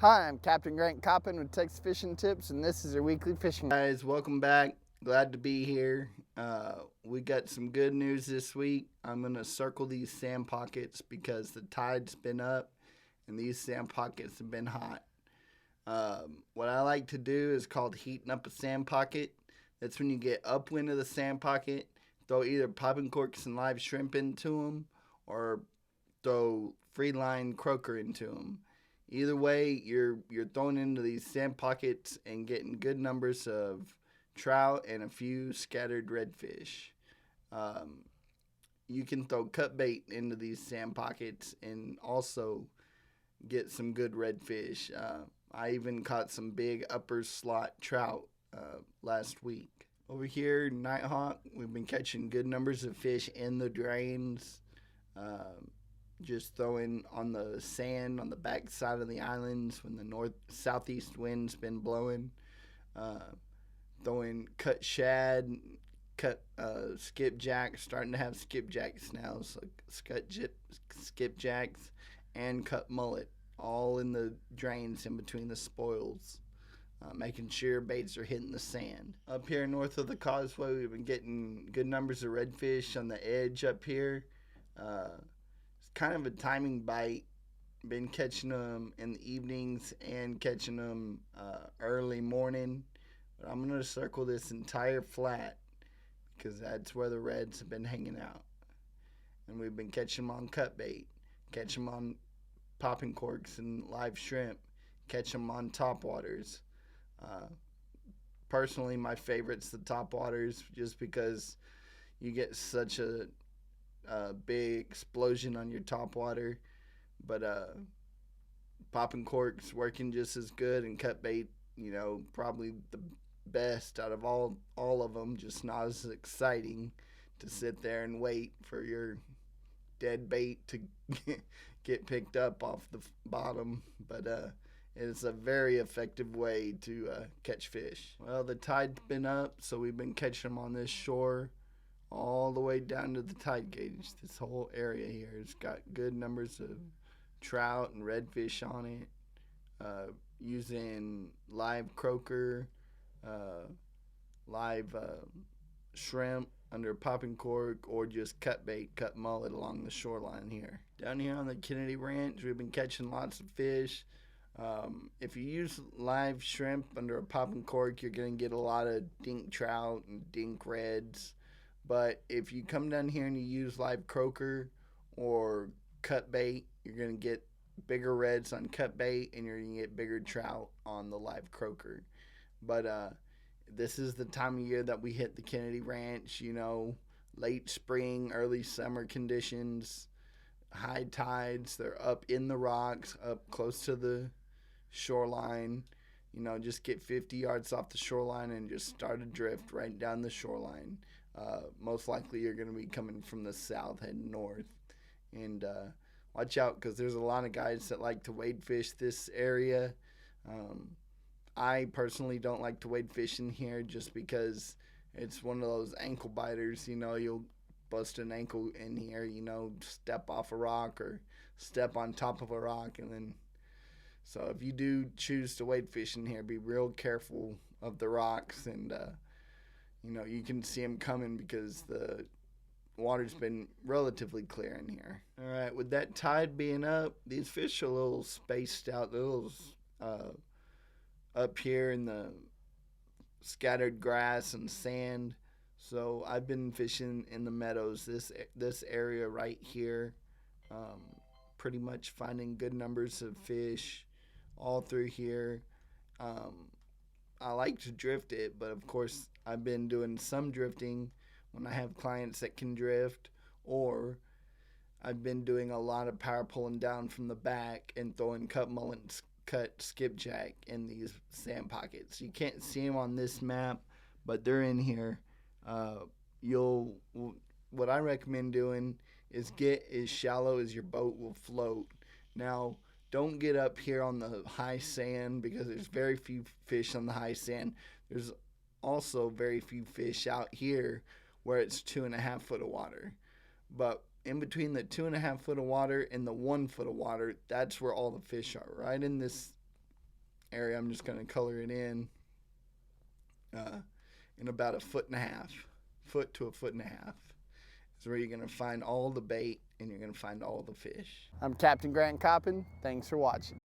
Hi, I'm Captain Grant Coppin with Texas Fishing Tips, and this is your weekly fishing. Guys, welcome back. Glad to be here. We got some good news this week. I'm going to circle these sand pockets because the tide's been up and these sand pockets have been hot. What I like to do is called heating up a sand pocket. That's when you get upwind of the sand pocket, throw either popping corks and live shrimp into them or throw free line croaker into them. Either way, you're throwing into these sand pockets and getting good numbers of trout and a few scattered redfish. Um, you can throw cut bait into these sand pockets and also get some good redfish. I even caught some big upper slot trout last week. Over here, Nighthawk, we've been catching good numbers of fish in the drains. Just throwing on the sand on the back side of the islands when the southeast wind's been blowing. Throwing cut shad, cut skipjacks, starting to have skipjacks now, so skipjacks and cut mullet, all in the drains in between the spoils. Making sure baits are hitting the sand. Up here north of the causeway, we've been getting good numbers of redfish on the edge up here. It's kind of a timing bite. Been catching them in the evenings and catching them early morning. But I'm going to circle this entire flat because that's where the reds have been hanging out. And we've been catching them on cut bait, catch them on popping corks and live shrimp, catch them on topwaters. Personally, my favorite's the topwaters just because you get such a big explosion on your topwater. But popping corks working just as good, and cut bait, probably the best out of all of them. Just not as exciting to sit there and wait for your dead bait to get picked up off the bottom. But it's a very effective way to catch fish. Well, the tide's been up, so we've been catching them on this shore all the way down to the tide gauge. This whole area here has got good numbers of trout and redfish on it. Using live croaker, live shrimp under a popping cork, or just cut bait, cut mullet along the shoreline here. Down here on the Kennedy Ranch, we've been catching lots of fish. If you use live shrimp under a popping cork, you're going to get a lot of dink trout and dink reds. But if you come down here and you use live croaker or cut bait, you're going to get bigger reds on cut bait and you're going to get bigger trout on the live croaker. But this is the time of year that we hit the Kennedy Ranch, late spring, early summer conditions, high tides. They're up in the rocks, up close to the shoreline. Just get 50 yards off the shoreline and just start a drift right down the shoreline. Most likely you're going to be coming from the south heading north. And watch out because there's a lot of guys that like to wade fish this area. I personally don't like to wade fish in here just because it's one of those ankle biters. You'll bust an ankle in here, step off a rock or step on top of a rock. And then, so if you do choose to wade fish in here, be real careful of the rocks. And, you can see them coming because the water's been relatively clear in here. All right, with that tide being up, these fish are a little spaced out. They're a little up here in the scattered grass and sand. So I've been fishing in the meadows, this area right here, pretty much finding good numbers of fish all through here. I like to drift it, but of course I've been doing some drifting when I have clients that can drift, or I've been doing a lot of power pulling down from the back and throwing cut mullet, cut skipjack in these sand pockets. You can't see them on this map, but they're in here. What I recommend doing is get as shallow as your boat will float. Now, don't get up here on the high sand because there's very few fish on the high sand. There's also very few fish out here where it's 2.5 foot of water. But in between the 2.5 foot of water and the 1 foot of water, that's where all the fish are, right in this area. I'm just going to color it in about 1.5 foot to 1.5 feet is where you're going to find all the bait and you're going to find all the fish. I'm Captain Grant Coppin. Thanks for watching.